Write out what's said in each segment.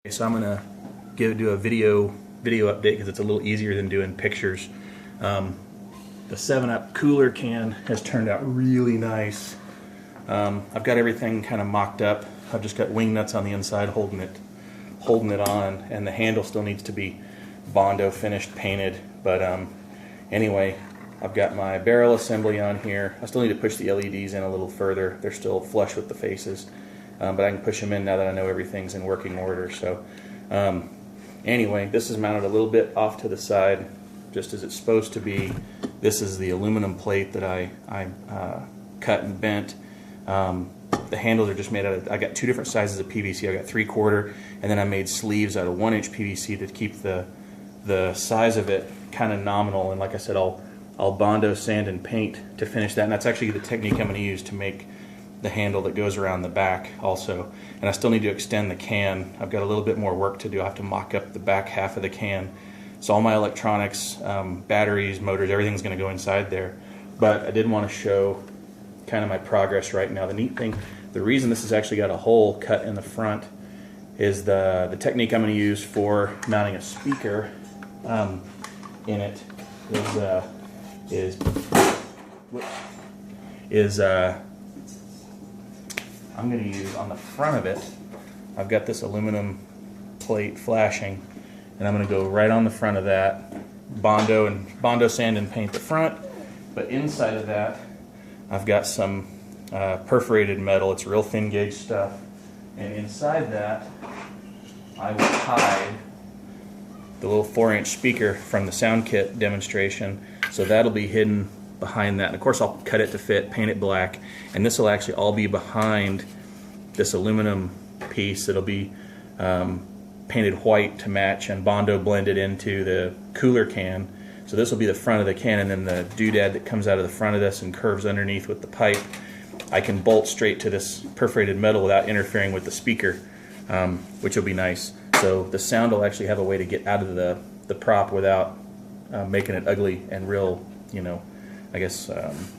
So I'm gonna do a video update because it's a little easier than doing pictures. The 7-Up cooler can has turned out really nice. I've got everything kind of mocked up. I've just got wing nuts on the inside holding it on, and the handle still needs to be Bondo finished, painted. But anyway, I've got my barrel assembly on here. I still need to push the LEDs in a little further. They're still flush with the faces. But I can push them in now that I know everything's in working order. So anyway, this is mounted a little bit off to the side, just as it's supposed to be. This is the aluminum plate that I cut and bent. The handles are just made out of, I got two different sizes of PVC. I got 3/4, and then I made sleeves out of 1-inch PVC to keep the size of it kind of nominal. And like I said, I'll Bondo, sand, and paint to finish that. And that's actually the technique I'm going to use to make the handle that goes around the back also. And I still need to extend the can. I've got a little bit more work to do. I have to mock up the back half of the can. So all my electronics, batteries, motors, everything's going to go inside there. But I did want to show kind of my progress right now. The neat thing, the reason this has actually got a hole cut in the front is the technique I'm going to use for mounting a speaker in it is I'm going to use on the front of it. I've got this aluminum plate flashing, and I'm going to go right on the front of that, Bondo sand and paint the front. But inside of that, I've got some perforated metal. It's real thin gauge stuff, and inside that, I will hide the little 4-inch speaker from the sound kit demonstration. So that'll be hidden behind that, and of course I'll cut it to fit, paint it black, and this will actually all be behind this aluminum piece. It'll be painted white to match and Bondo blended into the cooler can. So this will be the front of the can, and then the doodad that comes out of the front of this and curves underneath with the pipe, I can bolt straight to this perforated metal without interfering with the speaker, which will be nice. So the sound will actually have a way to get out of the prop without making it ugly and real, you know, I guess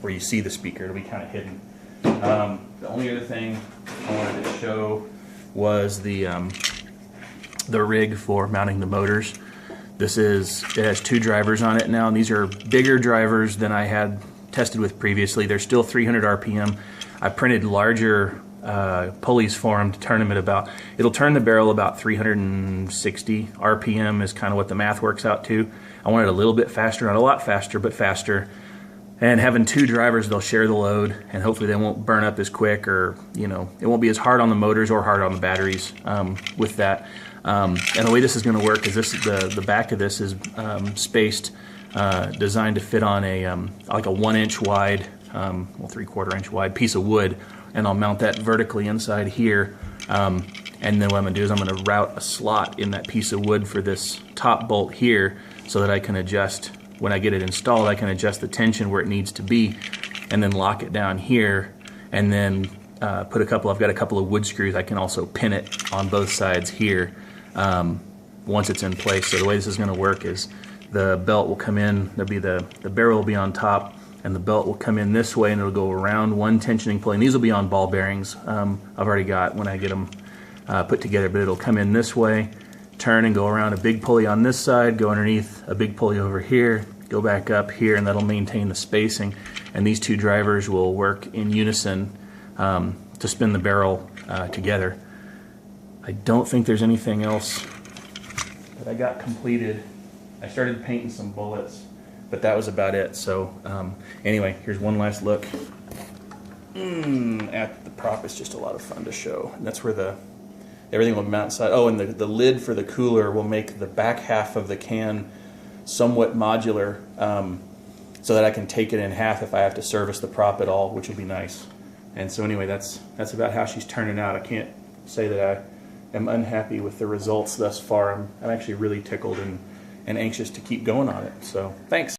where you see the speaker. It'll be kind of hidden. The only other thing I wanted to show was the rig for mounting the motors. It has 2 drivers on it now, and these are bigger drivers than I had tested with previously. They're still 300 RPM. I printed larger pulleys for them to turn them at it'll turn the barrel about 360 RPM is kind of what the math works out to. I want it a little bit faster, not a lot faster, but faster. And having 2 drivers, they'll share the load, and hopefully they won't burn up as quick, or it won't be as hard on the motors or hard on the batteries with that. And the way this is going to work is the back of this is spaced, designed to fit on like a 1-inch wide, well 3/4 inch wide piece of wood, and I'll mount that vertically inside here. And then what I'm going to do is I'm going to route a slot in that piece of wood for this top bolt here, so that I can adjust. When I get it installed, I can adjust the tension where it needs to be, and then lock it down here, and then I've got a couple of wood screws. I can also pin it on both sides here once it's in place. So the way this is going to work is the belt will come in, the barrel will be on top, and the belt will come in this way, and it'll go around one tensioning pulley. And these will be on ball bearings. I've already got when I get them put together, but it'll come in this way, turn and go around a big pulley on this side, go underneath a big pulley over here, go back up here, and that'll maintain the spacing. And these 2 drivers will work in unison to spin the barrel together. I don't think there's anything else that I got completed. I started painting some bullets, but that was about it. So anyway, here's one last look at the prop. It's just a lot of fun to show. And that's where everything will mount inside. Oh, and the lid for the cooler will make the back half of the can somewhat modular, so that I can take it in half if I have to service the prop at all, which will be nice. And so anyway, that's about how she's turning out. I can't say that I am unhappy with the results thus far. I'm actually really tickled and anxious to keep going on it. So thanks.